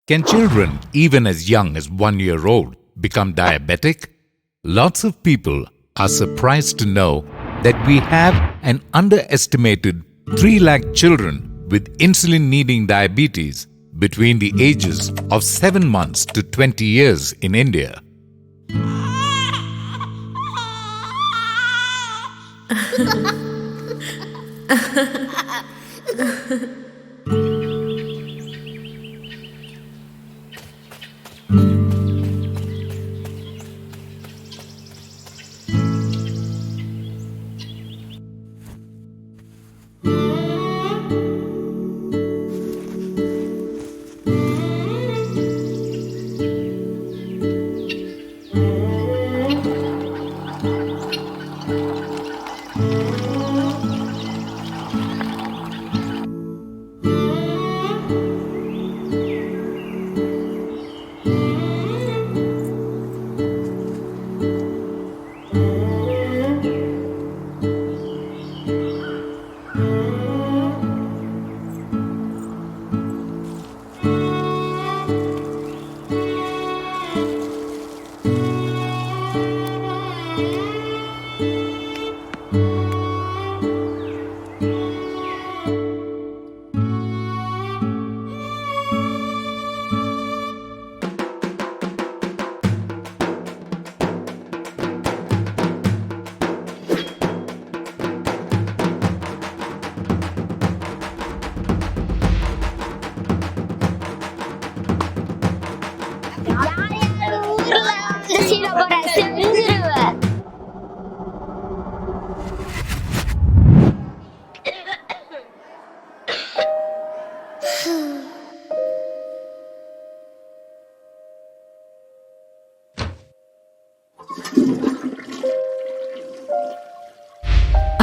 Can children, even as young as 1 year old, become diabetic? Lots of people are surprised to know that we have an underestimated 3 lakh children with insulin-needing diabetes between the ages of 7 months to 20 years in India.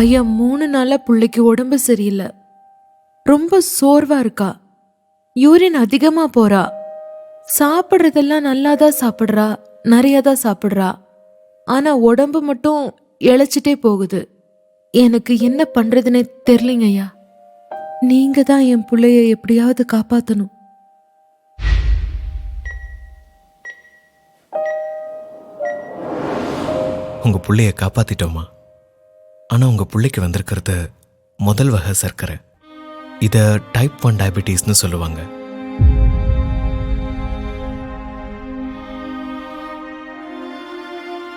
ஐயா, 3 நாளா பிள்ளைக்கு உடம்பு சரியில்லை. ரொம்ப சோர்வா இருக்கா. Urine அதிகமா போறா. சாப்பிட்றதெல்லாம் நல்லாதான் சாப்பிட்றா, நிறையாதான் சாப்பிட்றா. ஆனா உடம்பு மட்டும் இழைச்சிட்டே போகுது. எனக்கு என்ன பண்றதுன்னே தெரியலைங்க ஐயா. நீங்க தான் என் பிள்ளைய எப்படியாவது காப்பாத்தணும். உங்க பிள்ளைய காப்பாத்திட்டோமா? ஆனால் உங்கள் பிள்ளைக்கு வந்திருக்கிறது முதல் வகை சர்க்கரை. இதை டைப் 1 டயபிட்டிஸ்னு சொல்லுவாங்க.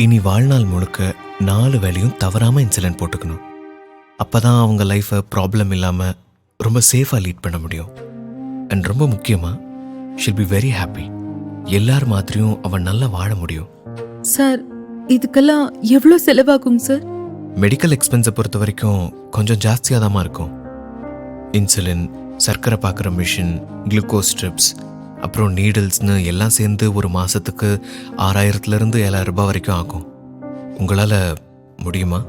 இனி வாழ்நாள் முழுக்க 4 வேளையும் தவறாமல் இன்சுலின் போட்டுக்கணும். அப்போ தான் அவங்க லைஃப்பை ப்ராப்ளம் இல்லாமல் ரொம்ப சேஃபாக லீட் பண்ண முடியும். அண்ட் ரொம்ப முக்கியமாக, ஷில் பி வெரி ஹாப்பி. எல்லார் மாதிரியும் அவன் நல்லா வாழ முடியும். சார், இதுக்கெல்லாம் எவ்வளோ செலவாகுங்க சார்? மெடிக்கல் எக்ஸ்பென்ஸை பொறுத்த வரைக்கும் கொஞ்சம் ஜாஸ்தியாக தான் இருக்கும். இன்சுலின், சர்க்கரை பார்க்குற மிஷின், குளுக்கோஸ் ஸ்ட்ரிப்ஸ், அப்புறம் நீடில்ஸ்னு எல்லாம் சேர்ந்து ஒரு மாதத்துக்கு 6000லேருந்து 7000 ரூபாய் வரைக்கும் ஆகும். உங்களால் முடியுமா?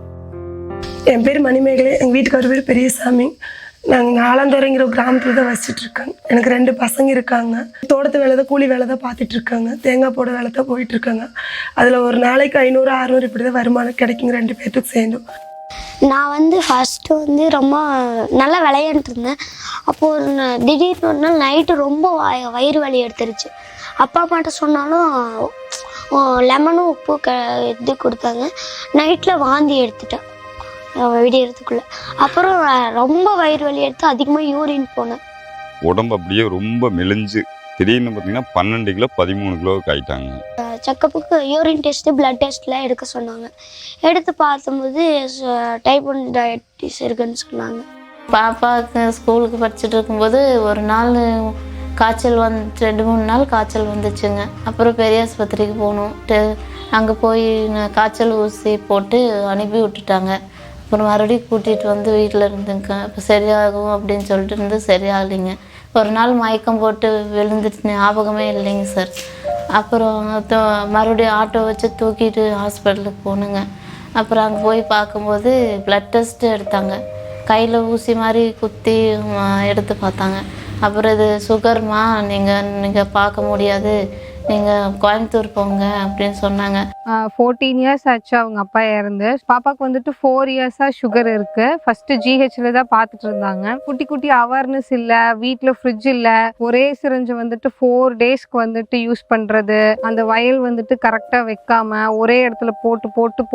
என் பேர் மணிமேகலை. எங்கள் வீட்டுக்கார பேர் பெரியசாமி. நாங்கள் ஆலந்தோரைங்கிற ஒரு கிராமத்தில் தான் வசிச்சுட்டு இருக்கேன். எனக்கு 2 பசங்க இருக்காங்க. தோட்டத்து வேலை தான், கூலி வேலை தான் பார்த்துட்டு இருக்காங்க. தேங்காய் போட வேலை தான் போயிட்டுருக்காங்க. அதில் ஒரு நாளைக்கு 500 600 இப்படி தான் வருமானம் கிடைக்குங்க 2 பேர்த்துக்கு சேர்ந்து. நான் ஃபஸ்ட்டு ரொம்ப நல்லா விளையாண்டுட்டு இருந்தேன். அப்போது திடீர்னு ஒரு நாள் நைட்டு ரொம்ப வயிறு வலி எடுத்துருச்சு. அப்பா அம்மாட்ட சொன்னாலும் லெமனும் உப்பு இது கொடுத்தாங்க. நைட்டில் வாந்தி எடுத்துட்டேன் விடியறதுக்குள்ளே. அப்புறம் ரொம்ப வயிறு வலி எடுத்து அதிகமாக யூரின் போனேன். உடம்பு அப்படியே ரொம்ப மெலிஞ்சு திடீர்னு பார்த்தீங்கன்னா 12 கிலோ 13 கிலோவுக்கு ஆகிட்டாங்க. செக்கப்புக்கு யூரின் டெஸ்ட்டு, பிளட் டெஸ்ட்லாம் எடுக்க சொன்னாங்க. எடுத்து பார்த்தபோது டைப் 1 டயபிட்டிஸ் இருக்குன்னு சொன்னாங்க. பாப்பாவுக்கு ஸ்கூலுக்கு படிச்சுட்டு இருக்கும்போது ஒரு நாள் காய்ச்சல் 2-3 நாள் காய்ச்சல் வந்துச்சுங்க. அப்புறம் பெரிய ஆஸ்பத்திரிக்கு போகணும். அங்கே போய் காய்ச்சல் ஊசி போட்டு அனுப்பி விட்டுட்டாங்க. அப்புறம் மறுபடியும் கூட்டிகிட்டு வந்து வீட்டில் இருந்துங்க. இப்போ சரியாகும் அப்படின்னு சொல்லிட்டு இருந்து சரியாகலைங்க. ஒரு நாள் மயக்கம் போட்டு விழுந்துட்டு ஞாபகமே இல்லைங்க சார். அப்புறம் மறுபடியும் ஆட்டோ வச்சு தூக்கிட்டு ஹாஸ்பிட்டலுக்கு போகணுங்க. அப்புறம் அங்கே போய் பார்க்கும்போது ப்ளட் டெஸ்ட்டு எடுத்தாங்க. கையில் ஊசி மாதிரி குத்தி எடுத்து பார்த்தாங்க. அப்புறம் இது சுகர்மா, நீங்கள் பார்க்க முடியாது, நீங்கள் கோயம்புத்தூர் போங்க அப்படின்னு சொன்னாங்க. 14 இயர்ஸ் ஆச்சு அவங்க அப்பா இறந்து. பாப்பாவுக்கு வந்துட்டு 4 இயர்ஸாக சுகர் இருக்குது. ஃபஸ்ட்டு ஜிஹெச்சில் தான் பார்த்துட்டு இருந்தாங்க. குட்டி குட்டி அவேர்னஸ் இல்லை, வீட்டில் ஃப்ரிட்ஜ் இல்லை, ஒரே சிரிஞ்சு வந்துட்டு 4 டேஸ்க்கு வந்துட்டு யூஸ் பண்ணுறது, அந்த வயல் வந்துட்டு கரெக்டாக வைக்காம ஒரே இடத்துல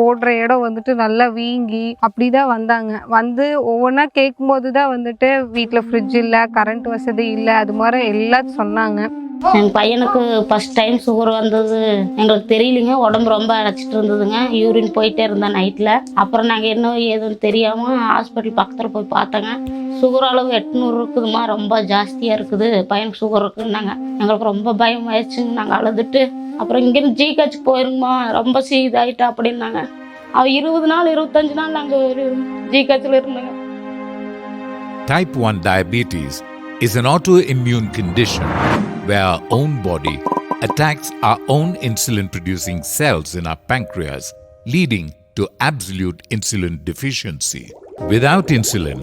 போடுற இடம் வந்துட்டு நல்லா வீங்கி அப்படி தான் வந்தாங்க. வந்து ஒவ்வொன்றா கேட்கும்போது தான் வந்துட்டு வீட்டில் ஃப்ரிட்ஜ் இல்லை, கரண்ட் வசதி இல்லை, அது மாதிரி எல்லாத்தையும் சொன்னாங்க. எங்கள் பையனுக்கு ஃபஸ்ட் டைம் சுகர் வந்தது எங்களுக்கு தெரியலிங்க. உடம்பு ரொம்ப அழைச்சிட்டு இருந்ததுங்க. யூரின் போயிட்டே இருந்தேன் நைட்டில். அப்புறம் நாங்கள் என்ன ஏதுன்னு தெரியாமல் ஹாஸ்பிட்டல் பக்கத்தில் போய் பார்த்தோங்க. சுகர் அளவு 800 இருக்குதுமா, ரொம்ப ஜாஸ்தியாக இருக்குது, பையனுக்கு சுகர் இருக்குதுன்னாங்க. எங்களுக்கு ரொம்ப பயம் ஆயிடுச்சுங்க. நாங்கள் அழுதுட்டு அப்புறம் இங்கேருந்து ஜிஹெச்சுக்கு போயிருங்கம்மா, ரொம்ப இதாகிட்டா அப்படின்னாங்க. அவ 20 நாள் 25 நாள் நாங்கள் ஒரு ஜிஹெச்சில் இருந்தோங்க. Type 1 diabetes is an autoimmune condition where our own body attacks our own insulin-producing cells in our pancreas, leading to absolute insulin deficiency. Without insulin,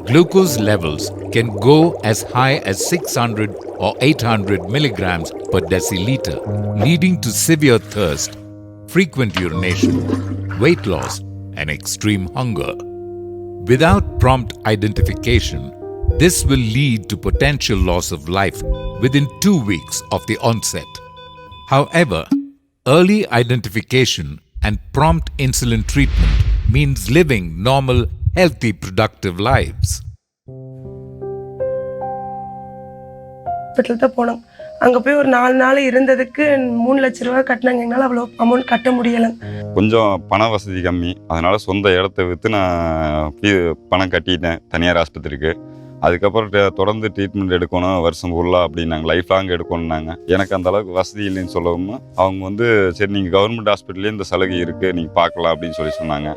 glucose levels can go as high as 600 or 800 milligrams per deciliter, leading to severe thirst, frequent urination, weight loss, and extreme hunger. Without prompt identification, this will lead to potential loss of life within 2 weeks of the onset. However, early identification and prompt insulin treatment means living normal, healthy, productive lives. Hospital தான் போனோம். அங்கே போய் ஒரு 4 நாள் இருந்ததுக்கு 3 லட்ச ரூபா கட்டினாங்க. எங்களால் அவ்வளோ அமௌண்ட் கட்ட முடியலை. கொஞ்சம் பண வசதி கம்மி, அதனால் சொந்த இடத்த விற்று நான் பணம் கட்டிட்டேன் தனியார் ஆஸ்பத்திரிக்கு. அதுக்கப்புறம் தொடர்ந்து ட்ரீட்மெண்ட் எடுக்கணும் வருஷம் ஃபுல்லாக அப்படின்னாங்க, லைஃப் லாங் எடுக்கணுன்னாங்க. எனக்கு அந்த அளவுக்கு வசதி இல்லைன்னு சொல்லவும் அவங்க சரி நீங்கள் கவர்மெண்ட் ஹாஸ்பிட்டல்லே இந்த சலுகை இருக்குது, நீங்கள் பார்க்கலாம் அப்படின்னு சொன்னாங்க.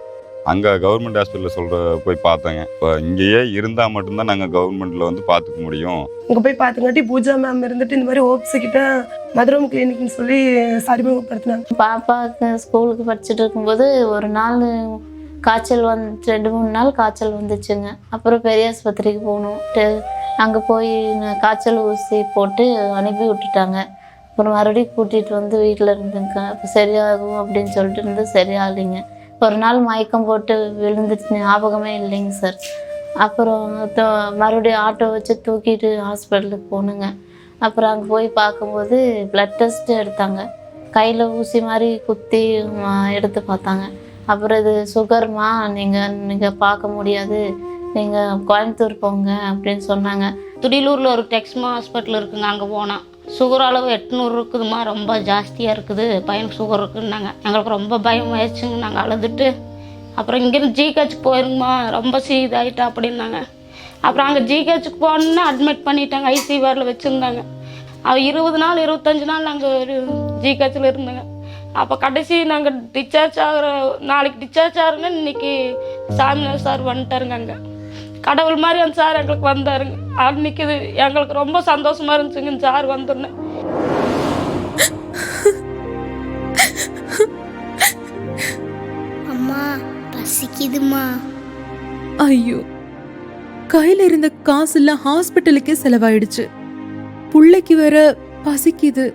அங்கே கவர்மெண்ட் ஹாஸ்பிட்டலில் போய் பார்த்தேங்க. இப்போ இங்கேயே இருந்தால் மட்டும்தான் நாங்கள் கவர்மெண்ட்டில் பார்த்துக்க முடியும். இங்கே போய் பார்த்துங்காட்டி பூஜா மேம் இருந்துட்டு இந்த மாதிரி ஹோப்ஸ் கிட்ட மதுரம் கிளினிக்னு சொல்லி அறிமுகப்படுத்தினாங்க. பாப்பாவுக்கு ஸ்கூலுக்கு படிச்சுட்டு இருக்கும்போது ஒரு நாள் காய்ச்சல் 2-3 நாள் காய்ச்சல் வந்துச்சுங்க. அப்புறம் பெரிய ஆஸ்பத்திரிக்கு போகணும். அங்கே போய் காய்ச்சல் ஊசி போட்டு அனுப்பி விட்டுட்டாங்க. அப்புறம் மறுபடியும் கூட்டிகிட்டு வந்து வீட்டில் இருந்துங்க. அப்போ சரியாகும் அப்படின்னு சொல்லிட்டு இருந்து சரியாகலைங்க. ஒரு நாள் மயக்கம் போட்டு விழுந்துட்டு ஞாபகமே இல்லைங்க சார். அப்புறம் மறுபடியும் ஆட்டோ வச்சு தூக்கிட்டு ஹாஸ்பிட்டலுக்கு போகணுங்க. அப்புறம் அங்கே போய் பார்க்கும்போது ப்ளட் டெஸ்ட்டு எடுத்தாங்க. கையில் ஊசி மாதிரி குத்தி எடுத்து பார்த்தாங்க. அப்புறம் இது சுகர்மா, நீங்கள் பார்க்க முடியாது, நீங்கள் கோயம்புத்தூர் போங்க அப்படின்னு சொன்னாங்க. துடிலூரில் ஒரு டெக்ஸ்மா ஹாஸ்பிட்டல் இருக்குங்க. அங்கே போனால் சுகர் அளவு 800 இருக்குதுமா, ரொம்ப ஜாஸ்தியாக இருக்குது, பையனுக்கு சுகர் இருக்குதுன்னாங்க. எங்களுக்கு ரொம்ப பயம் ஆயிடுச்சுங்க. நாங்கள் அழுதுட்டு அப்புறம் இங்கேருந்து ஜிஹெச்சுக்கு போயிருங்கம்மா, ரொம்ப இதாகிட்டா அப்படின்னாங்க. அப்புறம் அங்கே ஜிஹெச்சுக்கு போனோன்னா அட்மிட் பண்ணிட்டாங்க. ஐசியூஆரில் வச்சுருந்தாங்க. அவள் 20 நாள் 25 நாள் நாங்கள் ஒரு ஜிஹெச்சில் இருந்தோங்க. அப்போ கடைசி நாங்கள் டிஸ்சார்ஜ் ஆகிற நாளைக்கு டிஸ்சார்ஜ் ஆகுங்க. இன்னைக்கு சாமிநாத சார் வந்துட்டாருங்க. அங்கே கடவுள் மாதிரி அந்த சார் எங்களுக்கு வந்தாருங்க. அன்னைக்கு இது எங்களுக்கு ரொம்ப சந்தோஷமா இருந்துச்சுங்க சார் வந்துன்னு. அம்மா பசிக்குதுமா. ஐயோ, கையில இருந்த காசெல்லாம் ஹாஸ்பிட்டலுக்கே செலவாயிடுச்சு. புள்ளைக்கு வேற பசிக்குது.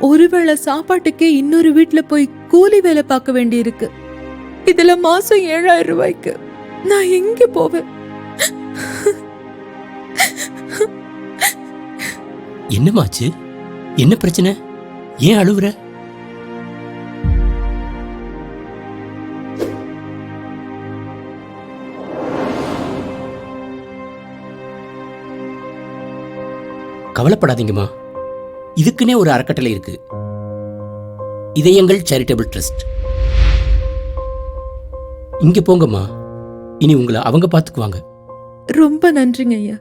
ஒருவேளை சாப்பாட்டுக்கே இன்னொரு வீட்டுல போய் கூலி வேலை பார்க்க வேண்டி இருக்கு. இதுல மாசம் 7000 ரூபாய்க்கு நான் எங்க போவேன்? என்னமாச்சு? என்ன பிரச்சனை? ஏன் அழுவுற? கவலைப்படாதீங்கம்மா, இதுக்குன்னே ஒரு அறக்கட்டளை இருக்கு, இதயங்கள் சேரிட்டபிள் ட்ரஸ்ட். இங்க போங்கம்மா, இனி உங்களை அவங்க பார்த்துக்குவாங்க. ரொம்ப நன்றிங்க ஐயா.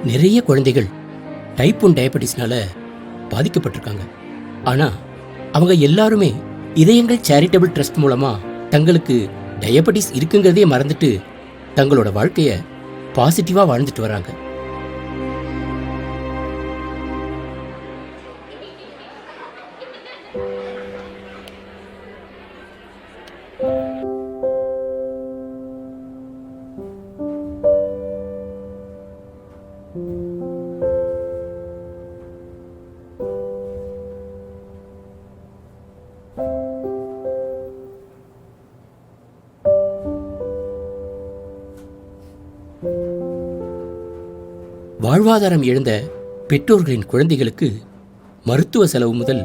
நிறைய குழந்தைகள் டைப் 1 டயபெட்டிஸ்னால பாதிக்கப்பட்டிருக்காங்க. ஆனா அவங்க எல்லாருமே இதயங்கள் சேரிட்டபிள் ட்ரஸ்ட் மூலமா தங்களுக்கு டயபெட்டிஸ் இருக்குங்கிறதே மறந்துட்டு தங்களோட வாழ்க்கைய பாசிட்டிவா வாழ்ந்துட்டு வராங்க. வாழ்வாதாரம் இழந்த பெற்றோர்களின் குழந்தைகளுக்கு மருத்துவ செலவு முதல்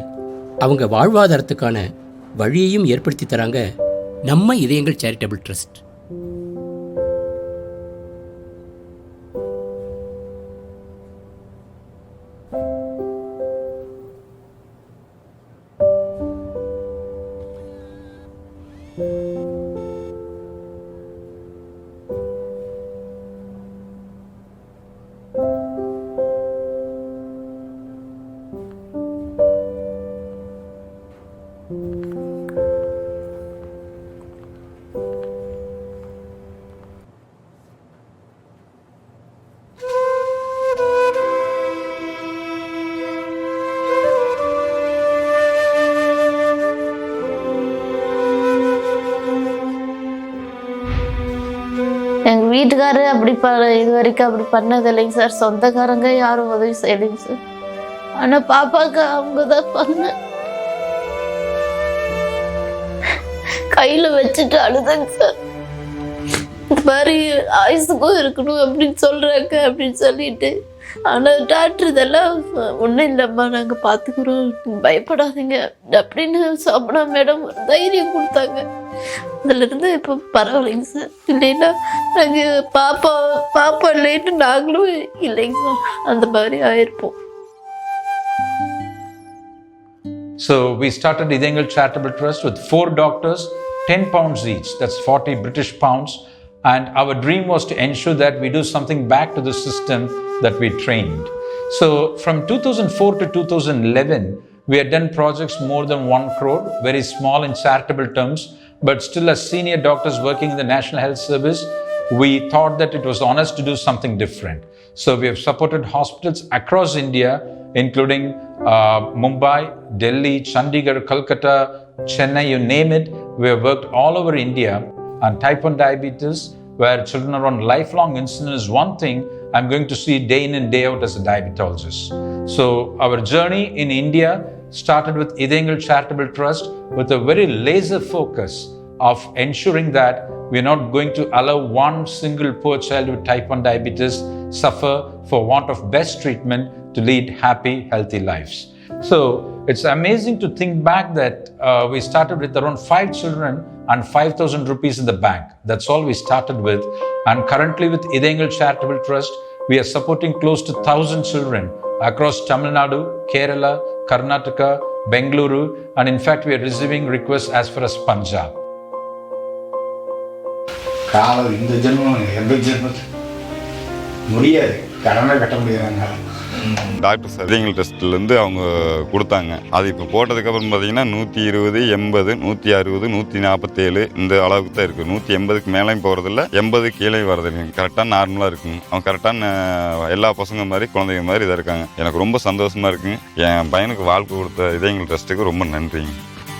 அவங்க வாழ்வாதாரத்துக்கான வழியையும் ஏற்படுத்தி தராங்க நம்ம இதயங்கள் சேரிட்டபிள் ட்ரஸ்ட். எங்கள் வீட்டுக்காரரு அப்படி இது வரைக்கும் அப்படி பண்ணது இல்லைங்க சார். சொந்தக்காரங்க யாரும் உதவி செய்யலைங்க சார். ஆனால் பாப்பாவுக்கு அவங்க தான் பண்ண கையில் வச்சுட்டு அழுதாங்க சார். இந்த மாதிரி ஆயுசுக்கும் இருக்கணும் அப்படின்னு சொல்கிறாங்க அப்படின்னு சொல்லிட்டு. ஆனால் டாக்டர் இதெல்லாம் ஒன்றும் இல்லைம்மா, நாங்கள் பார்த்துக்குறோம், பயப்படாதீங்க அப்படின்னு சோபனா மேடம் ஒரு தைரியம் கொடுத்தாங்க. அதுலேருந்து இப்போ பரவாயில்லைங்க சார். இல்லைன்னா நாங்கள் பாப்பா இல்லைன்னு நாங்களும் இல்லைங்க சார், அந்த மாதிரி ஆயிருப்போம். So we started Idhayangal Charitable Trust with 4 doctors, 10 pounds each. That's 40 British pounds. And our dream was to ensure that we do something back to the system that we trained. So from 2004 to 2011, we had done projects more than 1 crore, very small in charitable terms, but still as senior doctors working in the National Health Service, we thought that it was on us to do something different. So we have supported hospitals across India, including Mumbai, Delhi, Chandigarh, Kolkata, Chennai, you name it. We have worked all over India on type 1 diabetes, where children are on lifelong insulin is one thing I'm going to see day in and day out as a diabetologist. So our journey in India started with Idhayangal Charitable Trust with a very laser focus of ensuring that we're not going to allow one single poor child with type 1 diabetes suffer for want of best treatment to lead happy, healthy lives. So it's amazing to think back that we started with around 5 children and 5,000 rupees in the bank. That's all we started with. And currently with Idhayangal Charitable Trust, we are supporting close to 1,000 children across Tamil Nadu, Kerala, Karnataka, Bengaluru, and in fact we are receiving requests as far as Punjab. காலம் இந்த ஜென்மம் எந்த ஜென்மத்தில் முடியாது, கடனை கட்ட முடியாதுங்க. Doctor இதயங்கள் டெஸ்ட்லேருந்து அவங்க கொடுத்தாங்க. அது இப்போ போட்டதுக்கப்புறம் பார்த்தீங்கன்னா 120, 80, 160, 147 இந்த அளவுக்கு தான் இருக்குது. 180க்கு மேலேயும் போகிறதில்ல, 80 கீழே வரதில்லை. கரெக்டாக நார்மலாக இருக்குங்க. அவங்க கரெக்டான எல்லா பசங்க மாதிரி குழந்தைங்க மாதிரி இதாக இருக்காங்க. எனக்கு ரொம்ப சந்தோஷமாக இருக்குங்க. என் பையனுக்கு வாழ்க்கை கொடுத்த இதயங்கள் ட்ரஸ்ட்டுக்கு ரொம்ப நன்றிங்க.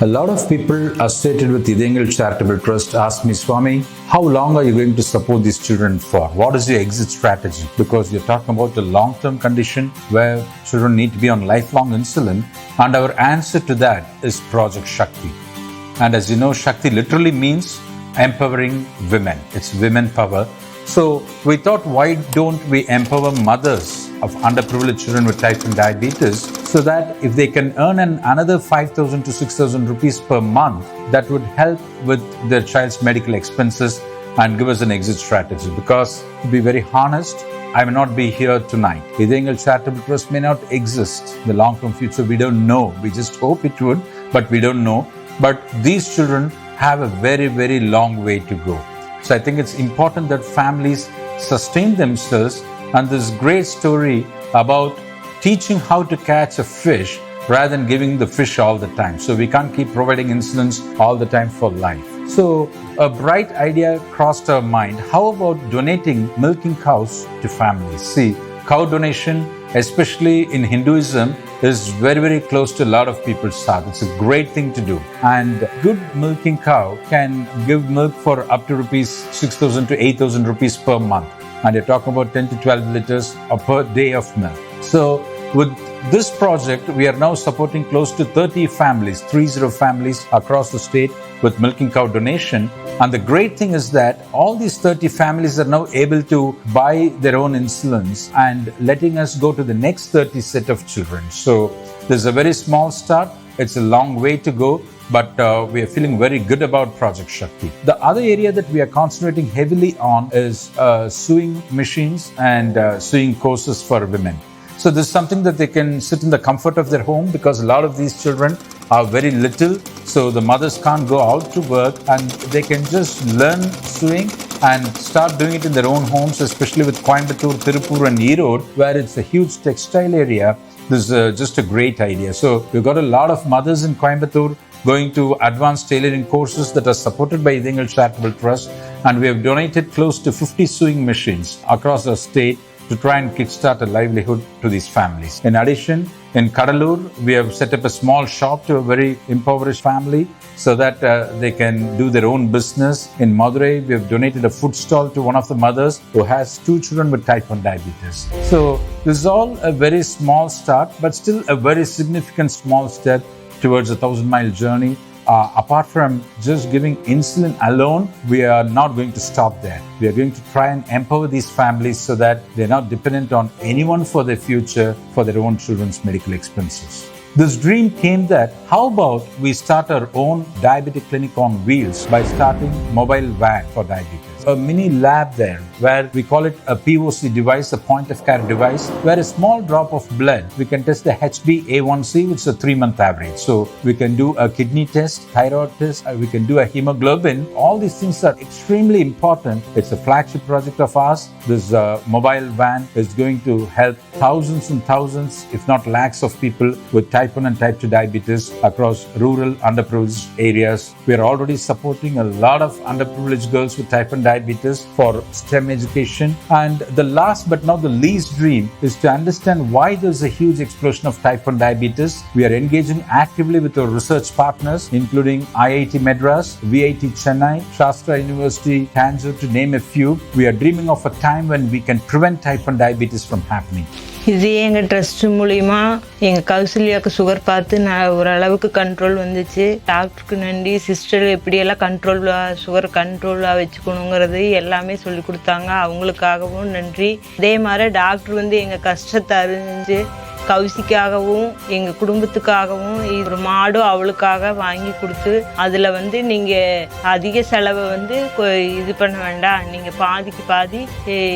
A lot of people associated with Idhayangal Charitable Trust ask me, Swami, how long are you going to support these children for? What is your exit strategy? Because you're talking about a long-term condition where children need to be on lifelong insulin, and our answer to that is Project Sakthi. And as you know, Sakthi literally means empowering women. It's women power. So we thought, why don't we empower mothers of underprivileged children with type 1 diabetes, so that if they can earn another 5,000 to 6,000 rupees per month, that would help with their child's medical expenses and give us an exit strategy. Because to be very honest, I may not be here tonight. Idhayangal Charitable Trust may not exist in the long-term future. We don't know. We just hope it would, but we don't know. But these children have a very, very long way to go. So I think it's important that families sustain themselves, and this great story about teaching how to catch a fish rather than giving the fish all the time. So we can't keep providing insulins all the time for life. So a bright idea crossed our mind. How about donating milking cows to families? See, cow donation, especially in Hinduism, is very, very close to a lot of people's heart. It's a great thing to do. And good milking cow can give milk for up to rupees 6,000 to 8,000 rupees per month. And you're talking about 10 to 12 liters per day of milk. So with this project, we are now supporting close to 30 families, 30 families across the state with milking cow donation. And the great thing is that all these 30 families are now able to buy their own insulins and letting us go to the next 30 set of children. So this is a very small start. It's a long way to go, but we are feeling very good about Project Shakti. The other area that we are concentrating heavily on is sewing machines and sewing courses for women. So this is something that they can sit in the comfort of their home, because a lot of these children are very little, so the mothers can't go out to work, and they can just learn sewing and start doing it in their own homes, especially with Coimbatore, Tirupur and Erode, where it's a huge textile area. This is just a great idea. So we've got a lot of mothers in Coimbatore going to advanced tailoring courses that are supported by Idhayangal Charitable Trust, and we have donated close to 50 sewing machines across the state to try and kickstart a livelihood to these families. In addition, in Kadalur, we have set up a small shop to a very impoverished family so that they can do their own business. In Madurai, we have donated a food stall to one of the mothers who has 2 children with type 1 diabetes. So this is all a very small start, but still a very significant small step towards a 1,000-mile journey. Apart from just giving insulin alone, we are not going to stop there. We are going to try and empower these families so that they're not dependent on anyone for their future, for their own children's medical expenses. This dream came that how about we start our own diabetic clinic on wheels by starting mobile van for diabetes. A mini lab there where we call it a POC device, a point of care device, where a small drop of blood, we can test the HbA1c, which is a 3-month average. So we can do a kidney test, thyroid test, we can do a hemoglobin. All these things are extremely important. It's a flagship project of ours. This mobile van is going to help thousands and thousands, if not lakhs of people with type 1 and type 2 diabetes across rural, underprivileged areas. We are already supporting a lot of underprivileged girls with type 1 diabetes for STEM education. And the last but not the least dream is to understand why there's a huge explosion of type 1 diabetes. We are engaging actively with our research partners, including IIT Madras, VIT Chennai, Shastra University, Tanjore, to name a few. We are dreaming of a time when we can prevent type 1 diabetes from happening. இது எங்கள் trust மூலிமா எங்கள் கௌசல்யாவுக்கு sugar பார்த்து நான் ஓரளவுக்கு control வந்துச்சு. டாக்டருக்கு நன்றி. சிஸ்டர் எப்படியெல்லாம் சுகர் கண்ட்ரோலாக வச்சுக்கணுங்கிறது எல்லாமே சொல்லி கொடுத்தாங்க. அவங்களுக்காகவும் நன்றி. அதே மாதிரி டாக்டர் எங்கள் கஷ்டத்தை அறிஞ்சு கௌசிக்காகவும் எங்கள் குடும்பத்துக்காகவும் ஒரு மாடும் அவளுக்காக வாங்கி கொடுத்து, அதில் நீங்கள் அதிக செலவை இது பண்ண வேண்டாம், நீங்கள் பாதிக்கு பாதி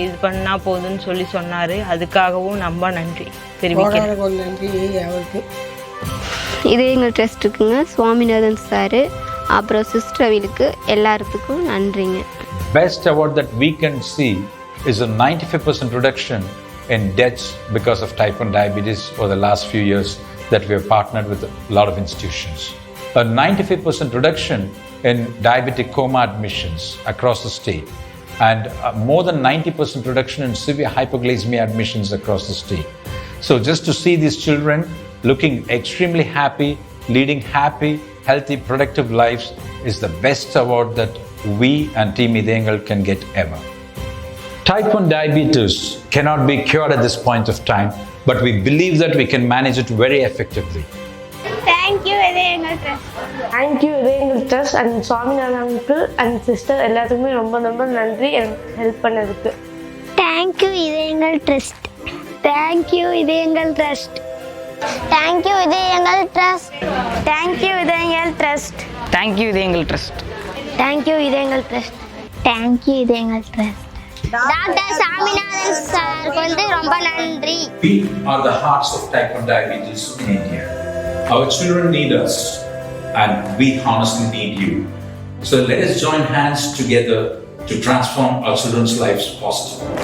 இது பண்ணால் போதுன்னு சொல்லி சொன்னார். அதுக்காகவும் ரொம்ப நன்றி தெரிவிக்கிறேன். நன்றி அவருக்கு. இது எங்கள் ட்ரஸ்ட்டுக்குங்க, சுவாமிநாதன் சார், அப்புறம் சிஸ்டர் அவளுக்கு எல்லாத்துக்கும் நன்றிங்க. Best award that we can see is a 95% reduction in deaths because of type 1 diabetes over the last few years that we have partnered with a lot of institutions. A 95% reduction in diabetic coma admissions across the state, and more than 90% reduction in severe hypoglycemia admissions across the state. So just to see these children looking extremely happy, leading happy, healthy, productive lives is the best award that we and Team Idhayangal can get ever. Type 1 diabetes cannot be cured at this point of time, but we believe that we can manage it very effectively. Thank you Idhayangal Trust. Thank you Idhayangal Trust and Swaminathan uncle and sister எல்லாத்துக்குமே ரொம்ப ரொம்ப நன்றி எனக்கு help பண்ணதுக்கு. Thank you Idhayangal Trust. Thank you Idhayangal Trust. Thank you Idhayangal Trust. Thank you Idhayangal Trust. Thank you Idhayangal trust. Thank you Idhayangal Trust. Thank you Idhayangal Trust. Doctor Saminathan சாருக்கு ரொம்ப நன்றி. We are the hearts of type 1 diabetes in India. Our children need us and we honestly need you. So let us join hands together to transform our children's lives positively.